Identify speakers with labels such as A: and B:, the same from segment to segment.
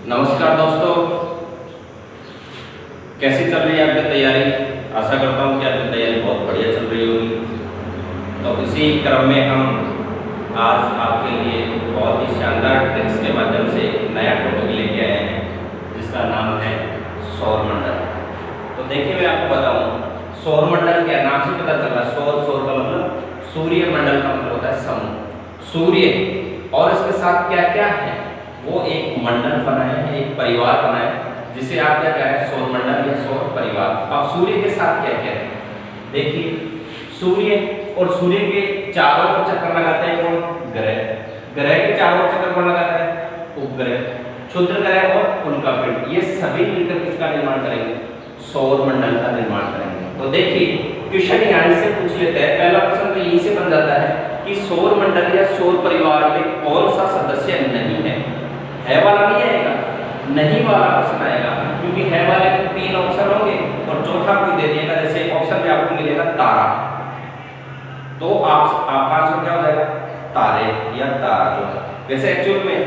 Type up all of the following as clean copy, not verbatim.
A: नमस्कार दोस्तों, कैसी चल रही है आपकी तैयारी। आशा करता हूँ कि आपकी तैयारी बहुत बढ़िया चल रही होगी। तो इसी क्रम में हम आज आपके लिए बहुत ही शानदार ट्रिक्स के माध्यम से नया टॉपिक लेके आए हैं जिसका नाम है सौरमंडल। तो देखिए मैं आपको बताऊँ सौरमंडल क्या, नाम से पता चल रहा है। सौर का मतलब सूर्य, मंडल का मतलब होता है समूह, सूर्य और इसके साथ क्या क्या है वो एक मंडल बनाए हैं, एक परिवार बनाए जिसे आप क्या कह रहे हैं, सौरमंडल या सौर परिवार। अब सूर्य के साथ क्या क्या है देखिए, सूर्य और सूर्य के चारों ओर चक्कर लगाते हैं कौन, ग्रह। ग्रह के चारों ओर चक्कर कौन लगाता है, उपग्रह, क्षुद्र ग्रह और उनका पिंड। ये सभी मिलकर किसका निर्माण करेंगे, सौरमंडल का निर्माण करेंगे। तो देखिए क्वेश्चन यहाँ से पूछ लेते हैं। पहला प्रश्न तो यही से बन जाता है कि सौरमंडल या सौर परिवार में कौन सा सदस्य नहीं है वाला नहीं आएगा, नहीं वाला प्रश्न आएगा, क्योंकि है वाले में 3 ऑप्शन होंगे और चौथा कोई दे दिएगा। जैसे ऑप्शन में आपको मिलेगा तारा, तो आपका आंसर क्या हो जाएगा, तारे या तारा जो है। वैसे एक्चुअल में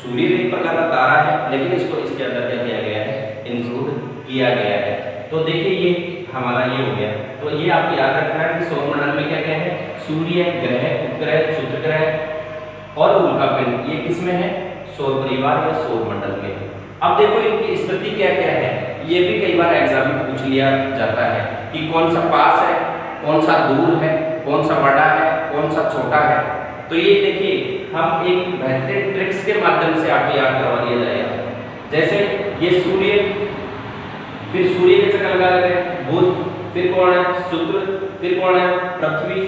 A: सूर्य एक प्रकार का तारा है, लेकिन इसको इसके अंदर क्या किया गया है, इंक्लूड किया गया है। तो देखिए ये हमारा ये हो गया। तो ये आप याद रखना है कि सौरमंडल में क्या क्या है, सूर्य, ग्रह, उपग्रह, क्षुद्र ग्रह और उल्का पिंड, ये किसमें है, सौर परिवार या सौरमंडल में। अब देखो इनकी स्थिति क्या क्या है, ये भी कई बार एग्जाम में पूछ लिया जाता है कि कौन सा पास है, कौन सा दूर है, कौन सा बड़ा है, कौन सा छोटा है। तो ये देखिए हम एक बेहतरीन ट्रिक्स के माध्यम से आपको याद करवा दिया जाएगा। जैसे ये सूर्य, फिर सूर्य के चक्कर लगा रहे हैं बुध, फिर कौन है, शुक्र, फिर कौन है, पृथ्वी,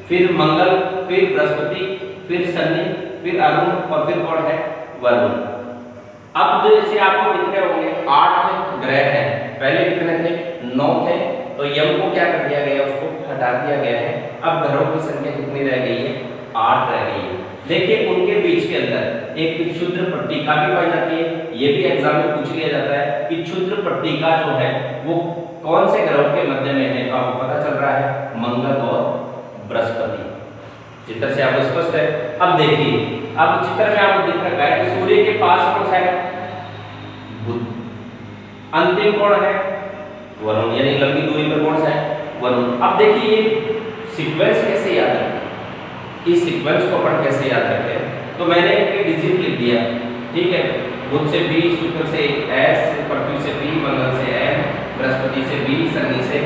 A: फिर मंगल, फिर बृहस्पति, फिर शनि, फिर अरुण और फिर कौन है, वरुण। अब जैसे आपको दिख रहे होंगे 8 ग्रह हैं, पहले कितने थे, 9 थे। तो यम को क्या कर दिया गया, उसको हटा दिया गया है। अब ग्रहों की संख्या कितनी रह गई है, 8 रह गई है। देखिए उनके बीच के अंदर एक क्षुद्र पट्टिका भी पाई जाती है। ये भी एग्जाम में पूछ लिया जाता है कि क्षुद्र पट्टिका जो है वो कौन से ग्रहों के मध्य में है। आपको पता चल रहा है, मंगल और बृहस्पति। चित्र से आपको स्पष्ट है। अब देखिए, अब चित्र में आपको दिख रहा है कि सूर्य के पास कौन सा है, बुध, अंतिम कौन है, वरुण, यानी लंबी दूरी पर कौन सा है, वरुण। अब देखिए ये सीक्वेंस कैसे याद रखें, इस सीक्वेंस को अपन कैसे याद रखें। तो मैंने एक डिजिट लिख दिया, ठीक है, बुध से बी, शुक्र से एस, पृथ्वी से बी, मंगल से एम, बृहस्पति से बी, शनि से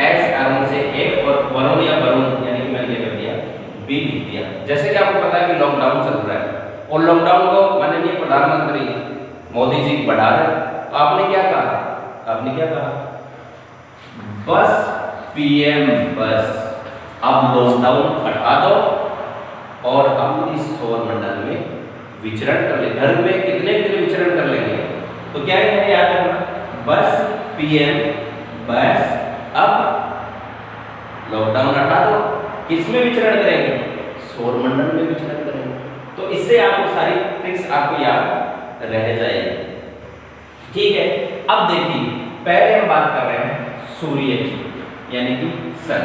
A: एस, अरुण से ए और वरुण या वरुण यानी कि मैंने कर दिया बी लिख दिया। जैसे कि आपको पता है कि लॉकडाउन चल रहा है और लॉकडाउन को माननीय प्रधानमंत्री मोदी जी बढ़ा रहे हैं। तो आपने क्या कहा, आपने क्या कहा, बस पीएम बस, अब लॉकडाउन हटा दो और हम इस सौरमंडल में विचरण कर ले। घर में कितने दिन विचरण कर लेंगे, तो क्या है याद रखना, बस पीएम बस, अब लॉकडाउन हटा दो, किसमें विचरण करेंगे, सौरमंडल में विचरण करेंगे। तो इससे आपको सारी ट्रिक्स आपको याद रह जाएगी, ठीक है। अब देखिए पहले हम बात कर रहे हैं सूर्य की, यानी कि सन,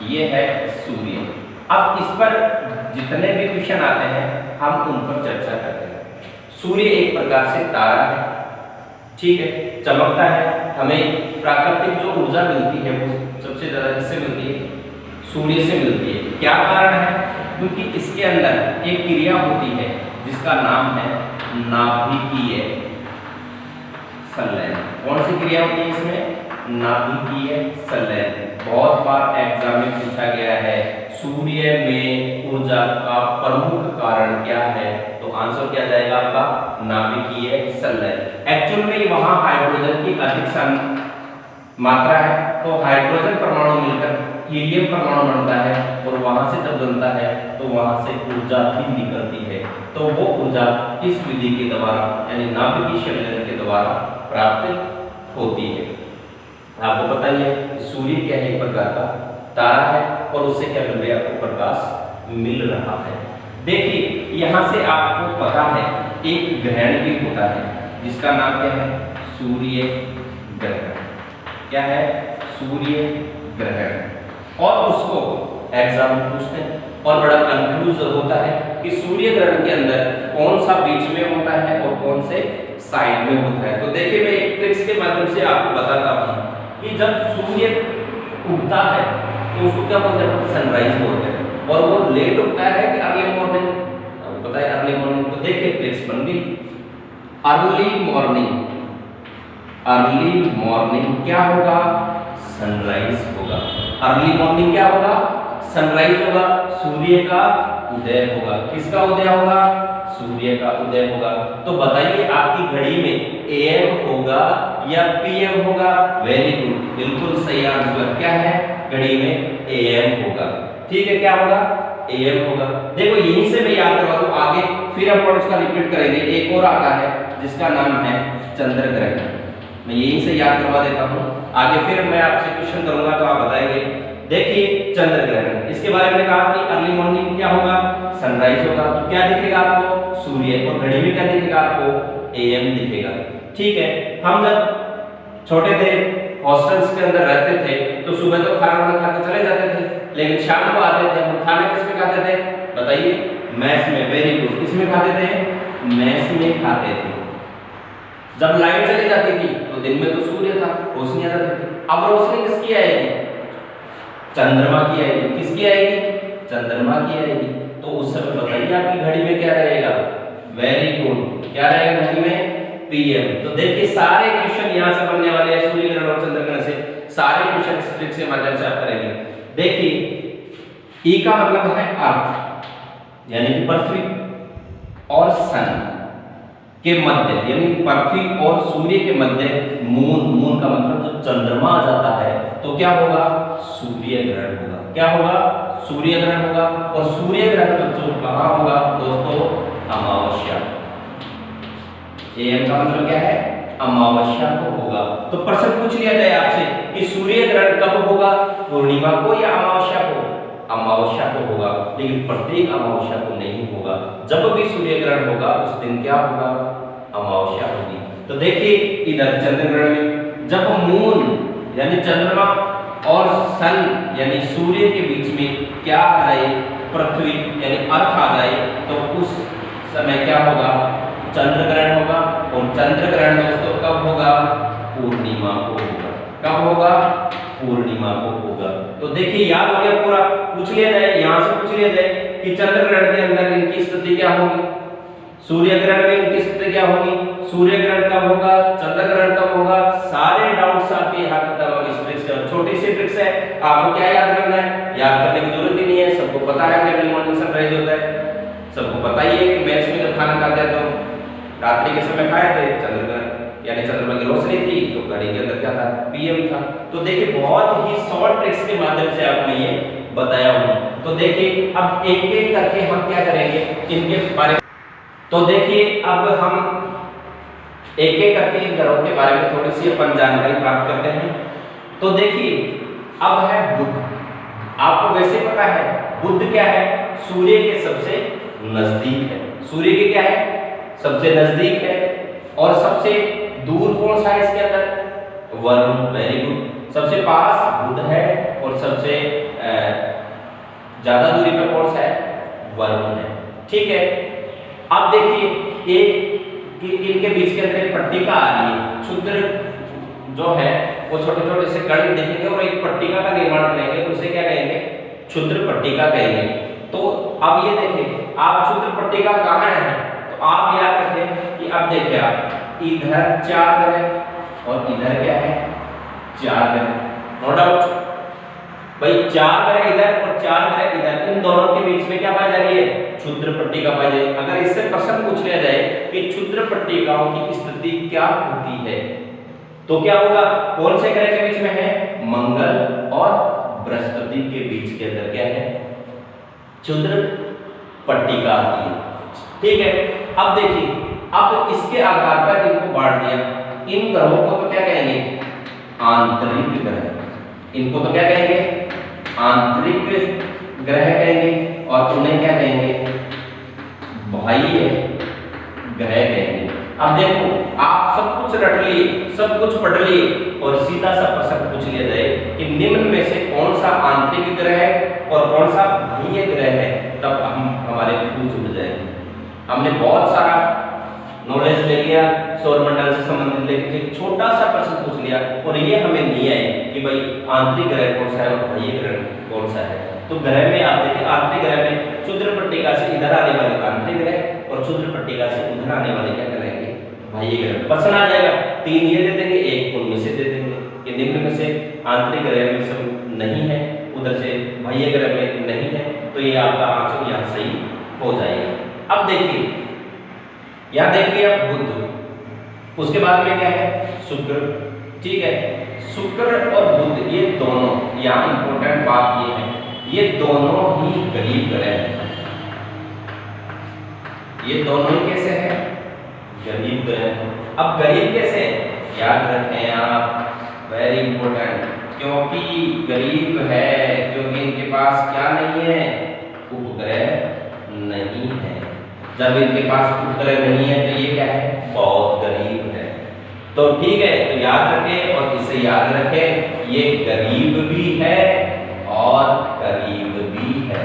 A: ये है सूर्य। अब इस पर जितने भी क्वेश्चन आते हैं हम उन पर चर्चा करते हैं। सूर्य एक प्रकार से तारा है, ठीक है, चमकता है। हमें प्राकृतिक जो ऊर्जा मिलती है वो सबसे ज्यादा किससे मिलती है, सूर्य से मिलती है। क्या कारण है, क्योंकि इसके अंदर एक क्रिया होती है जिसका नाम है नाभिकीय संलयन। कौन सी क्रिया होती है इसमें, नाभिकीय संलयन। बहुत बार एग्जाम में पूछा गया है सूर्य में ऊर्जा का प्रमुख कारण क्या है, तो आंसर क्या जाएगा आपका, नाभिकीय संलयन। एक्चुअल में वहां हाइड्रोजन की अधिक मात्रा है, तो हाइड्रोजन परमाणु मिलकर हीलियम परमाणु बनता है और वहां से जब बनता है तो वहां से ऊर्जा भी निकलती है। तो वो ऊर्जा इस विधि के द्वारा यानी नाभिकीय संलयन के द्वारा प्राप्त होती है। आपको पता ही है सूर्य क्या है, एक प्रकार का तारा है और उससे क्या मिल रहा है, आपको प्रकाश मिल रहा है। देखिए यहाँ से आपको पता है एक ग्रहण भी होता है जिसका नाम क्या है, सूर्य ग्रहण। क्या है, सूर्य ग्रहण। और उसको एग्जाम में पूछते हैं और बड़ा कंफ्यूज होता है कि सूर्य ग्रहण के अंदर कौन सा बीच में होता है और कौन से साइड में होता है। तो देखिए मैं एक ट्रिक्स के माध्यम से आपको बताता हूँ कि जब सूर्य उगता है तो उसको क्या बोलते हैं, सनराइज बोलते हैं, और वो लेट उगता है कि अर्ली मॉर्निंग, आपको पता है अर्ली मॉर्निंग। तो देखिए ट्रिक्स बन गई, अर्ली मॉर्निंग, अर्ली मॉर्निंग क्या होगा, सनराइज होगा। अर्ली मॉर्निंग क्या होगा, सनराइज होगा, सूर्य का उदय होगा। किसका उदय होगा, सूर्य का उदय होगा। तो बताइए आपकी घड़ी में एएम होगा या पीएम होगा। वेरी गुड, बिल्कुल सही आंसर क्या है, घड़ी में एएम होगा। ठीक है, क्या होगा, एएम होगा। देखो यहीं से मैं याद करवा दूं, आगे फिर अपन उसका रिपीट करेंगे। एक और आता है जिसका नाम है चंद्र ग्रहण, मैं यहीं से याद करवा देता हूं। आगे फिर मैं आपसे क्वेश्चन करूंगा तो आप बताएंगे। देखिए चंद्र ग्रहण, इसके बारे में कहा कि अर्ली मॉर्निंग क्या होगा, सनराइज होगा। तो क्या दिखेगा आपको, सूर्य, और घड़ी में क्या दिखेगा आपको, एएम दिखेगा। ठीक है, हम जब छोटे थे हॉस्टल्स के अंदर रहते थे तो सुबह तो खाना खा के चले जाते थे, लेकिन शाम को आते थे हम खाना किस में खाते थे, बताइए, मैस में। वेरी गुड, किसमें खाते थे, मैस में खाते थे। जब लाइट चली जाती थी तो दिन में तो सूर्य था, रोशनी आ जाती थी। अब रोशनी किसकी आएगी, चंद्रमा की आएगी। किसकी आएगी, चंद्रमा की आएगी। तो उस समय बताइए आपकी घड़ी में क्या रहेगा, वेरी गुड, क्या रहेगा घड़ी में, पीएम। तो देखिए सारे क्वेश्चन यहां से बनने वाले हैं, सूर्य ग्रहण और चंद्र ग्रहण से सारे क्वेश्चन इस ट्रिक के माध्यम से आप करेंगे। देखिए ई का मतलब है अर्थ, यानी कि पृथ्वी और सन के मध्य, यानी पृथ्वी और सूर्य के मध्य मून, मून का मतलब जब चंद्रमा आ जाता है तो क्या होगा, सूर्य ग्रहण होगा। क्या होगा, सूर्य ग्रहण होगा। और सूर्य ग्रहण बच्चों कहां होगा दोस्तों, अमावस्या। एएम का मतलब क्या है, अमावस्या को होगा। तो प्रश्न पूछ लिया जाए आपसे कि सूर्य ग्रहण कब होगा, पूर्णिमा को या अमावस्या को, अमावस्या को होगा। लेकिन प्रत्येक अमावस्या को नहीं होगा, जब भी सूर्य ग्रहण होगा उस दिन क्या होगा, अमावस्या होगी। तो देखिए इधर चंद्र ग्रहण में जब मून यानी चंद्रमा और सन यानी सूर्य के बीच में क्या आ जाए, पृथ्वी यानी अर्थ आ जाए, तो उस समय क्या होगा, चंद्र ग्रहण होगा। और चंद्र ग्रहण दोस्तों कब होगा, पूर्णिमा को होगा। कब होगा, पूर्णिमा को होगा। तो देखिए याद हो गया पूरा। पूछ लिया जाए, यहां से पूछ लिया जाए कि चंद्र ग्रहण के अंदर इनकी स्थिति क्या होगी, सूर्य ग्रहण में इनकी स्थिति क्या होगी, सूर्य ग्रहण कब होगा, चंद्र ग्रहण कब होगा। सारे डाउट्स आपके यहाँ खत्म हो गए। ट्रिक्स है, छोटी सी ट्रिक्स है, आपको क्या याद करना है, याद करने की जरूरत ही नहीं है। सबको पता है कि अर्ली मॉर्निंग सनराइज होता है, सबको पता ही है कि मैच में जब खाना खाते हैं तो रात्रि के समय खाए थे, चंद्र ग्रहण यानी चंद्रमा की रोशनी थी, तो घड़ी के अंदर क्या था, पीएम था। तो देखिए बहुत ही शॉर्ट ट्रिक्स के माध्यम से आपको ये बताया हूं। तो देखिए अब एक एक करके हम क्या करेंगे इनके बारे। तो देखिए अब हम एक एक करके इन ग्रहों के बारे में थोड़ी सी अपन जानकारी प्राप्त करते हैं। तो देखिए अब है बुध। आपको वैसे पता है बुध क्या है, सूर्य के सबसे नजदीक है। सूर्य के क्या है, सबसे नजदीक है। और सबसे दूर कौन सा है इसके अंदर, वरुण। वेरी गुड, सबसे पास बुध है और सबसे ज्यादा दूरी पर कौन सा है, वरुण है। ठीक है, अब देखिए इनके बीच के अंदर एक पट्टिका आ रही है। क्षुद्र जो है वो छोटे छोटे से कण दिखेंगे और एक पट्टिका का निर्माण करेंगे, तो उसे क्या कहेंगे, क्षुद्र पट्टिका कहेंगे। तो अब ये देखिए आप क्षुद्र पट्टिका कहाँ है, तो आप याद रखें कि अब देखिए आप इधर 4 ग्रह और इधर क्या है, 4 ग्रह। नो डाउट भाई 4 ग्रह इधर और 4 ग्रह इधर, इन दोनों के बीच में क्या पाई जा रही है, क्षुद्र पट्टिका पाई जा रही है। अगर इससे प्रश्न पूछ लिया जाए कि क्षुद्र पट्टिकाओं की स्थिति क्या होती है, तो क्या होगा, कौन से ग्रह के बीच में है, मंगल और बृहस्पति के बीच के अंदर क्या है, क्षुद्र पट्टिका आती है। ठीक है, अब देखिए अब इसके आधार पर इनको बांट दिया। इन ग्रहों को तो क्या कहेंगे, आंतरिक ग्रह। इनको तो क्या कहेंगे, आंतरिक ग्रह कहेंगे। और उन्हें क्या कहेंगे, बाह्य ग्रह कहेंगे। अब देखो आप सब कुछ रट लिए, सब कुछ पढ़ लिए और सीधा सा प्रश्न पूछ लिया जाए कि निम्न में से कौन सा आंतरिक ग्रह है और कौन सा बाह्य ग्रह है, तब हम हमारे फूल जुड़ जाएंगे। हमने बहुत सारा नॉलेज ले लिया सौरमंडल से संबंधित, लेकिन एक छोटा सा प्रश्न पूछ लिया और ये हमें नहीं आए कि भाई आंतरिक ग्रह कौन सा है और बाह्य ग्रह कौन सा है। तो ग्रह में आप देखिए, आंतरिक ग्रह में क्षुद्र पट्टिका से इधर आने वाले आंतरिक ग्रह और क्षुद्र पट्टिका से उधर आने वाले क्या कहलाएंगे, बाह्य ग्रह। प्रश्न आ जाएगा, 3 ये दे देंगे, 1 उनमें से दे देंगे कि निम्न में से आंतरिक ग्रह में सब नहीं है, उधर से बाह्य ग्रह में नहीं है, तो ये आपका आंसर यहाँ सही हो जाएगा। अब देखिए, यहाँ देखिए आप बुध, उसके बाद में क्या है शुक्र, ठीक है। शुक्र और बुध ये दोनों, यहाँ इंपॉर्टेंट बात ये है, ये दोनों ही गरीब ग्रह हैं। ये दोनों ही कैसे हैं, गरीब ग्रह। अब गरीब कैसे, याद रखें आप, वेरी इंपॉर्टेंट, क्योंकि गरीब है क्योंकि इनके पास क्या नहीं है, उपग्रह नहीं है। जब इनके पास उपग्रह नहीं है तो ये क्या है, बहुत गरीब है। तो ठीक है, तो याद रखें और इसे याद रखें, ये गरीब भी है और करीब भी है।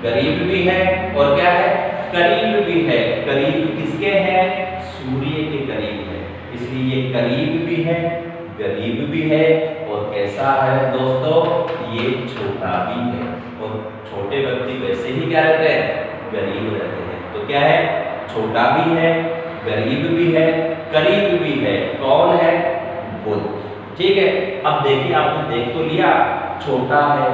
A: गरीब भी है और क्या है, करीब भी है। करीब किसके है, सूर्य के करीब है, इसलिए ये करीब भी है, गरीब भी है और कैसा है दोस्तों, ये छोटा भी है। और छोटे व्यक्ति वैसे ही क्या रहते हैं, गरीब रहते हैं। तो क्या है, छोटा भी है, गरीब भी है, करीब भी है। कौन है, बुध, ठीक है। अब देखिए, आपने देख तो लिया छोटा है,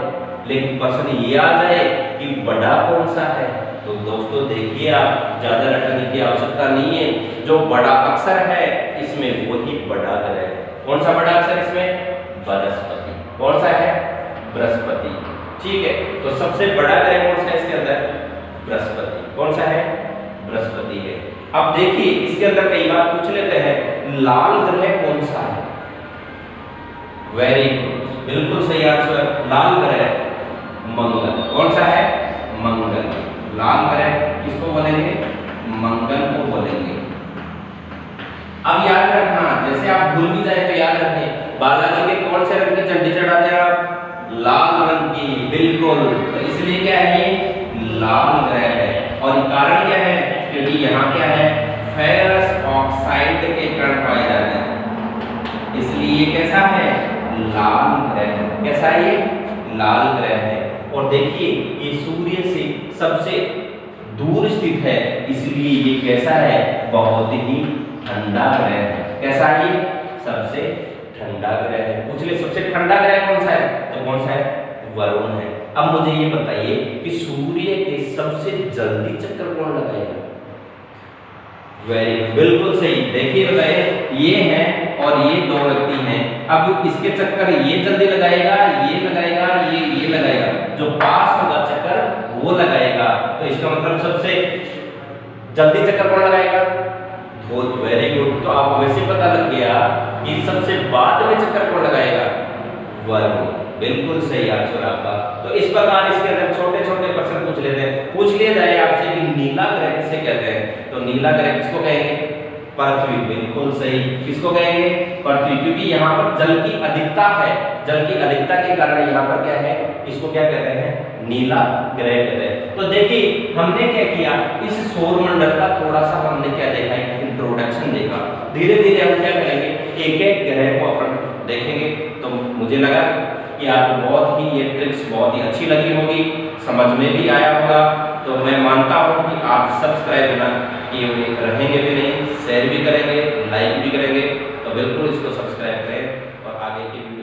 A: लेकिन प्रश्न ये आ जाए कि बड़ा कौन सा है। तो दोस्तों देखिए, आप ज्यादा रटने की आवश्यकता नहीं है, जो बड़ा अक्षर है इसमें वही बड़ा ग्रह है। कौन सा बड़ा अक्षर इसमें, बृहस्पति। कौन सा है, बृहस्पति, ठीक है। तो सबसे बड़ा ग्रह कौन सा है इसके अंदर, बृहस्पति। कौन सा है, बृहस्पति है। अब देखिए, इसके अंदर कई बार पूछ लेते हैं, लाल ग्रह कौन सा है। वेरी गुड, बिल्कुल सही आंसर, लाल ग्रह मंगल। कौन सा है, मंगल। लाल ग्रह किसको बोलेंगे, मंगल को बोलेंगे। अब याद रखना, जैसे आप भूल भी जाए तो याद रखें, बालाजी के कौन से रंग की झंडी चढ़ाते हैं आप, लाल रंग की, बिल्कुल। तो इसलिए क्या है, ये लाल ग्रह है। और कारण क्या है, क्योंकि यहाँ क्या है, फेरस ऑक्साइड के कण पाए जाते हैं, इसलिए कैसा है, लाल ग्रह। कैसा है, ये लाल ग्रह है। और देखिए, ये सूर्य से सबसे दूर स्थित है, इसलिए ये कैसा है, बहुत ही ठंडा ग्रह है। कैसा है, ये सबसे ठंडा ग्रह है। पूछ ले, सबसे ठंडा ग्रह कौन सा है, तो कौन सा है, वरुण है। अब मुझे ये बताइए कि सूर्य के सबसे जल्दी चक्कर कौन लगाएगा, वेरी बिल्कुल सही। देखिए बताइए, ये हैं और ये दो व्यक्ति हैं। अब इसके चक्कर ये जल्दी लगाएगा, ये लगाएगा, ये लगाएगा, जो पास होगा चक्कर वो लगाएगा। तो इसका मतलब सबसे जल्दी चक्कर कौन लगाएगा, बहुत वेरी गुड। तो आपको वैसे पता लग गया कि सबसे बाद में चक्कर कौन लगाएगा, वरुण। बिल्कुल सही आंसर आपका। तो इस प्रकार इसके अंदर छोटे छोटे प्रश्न पूछ लेते हैं। पूछ लिया जाए आपसे कि नीला ग्रह किसे कहते हैं, तो नीला ग्रह किसको कहेंगे, पृथ्वी। बिल्कुल सही, किसको कहेंगे, पृथ्वी, क्योंकि यहाँ पर जल की अधिकता है। जल की अधिकता के कारण यहाँ पर क्या है, इसको क्या कहते हैं, नीला ग्रह कहते हैं। तो देखिए, हमने क्या किया, इस सौर मंडल का थोड़ा सा हमने क्या देखा, इंट्रोडक्शन देखा। धीरे धीरे हम क्या करेंगे, एक एक ग्रह को अपन देखेंगे। तो मुझे लगा कि आपको बहुत ही ये ट्रिक्स बहुत ही अच्छी लगी होगी, समझ में भी आया होगा। तो मैं मानता हूँ कि आप सब्सक्राइब ना किए हुए रहेंगे भी नहीं, शेयर भी करेंगे, लाइक भी करेंगे। तो बिल्कुल इसको सब्सक्राइब करें और आगे की वीडियो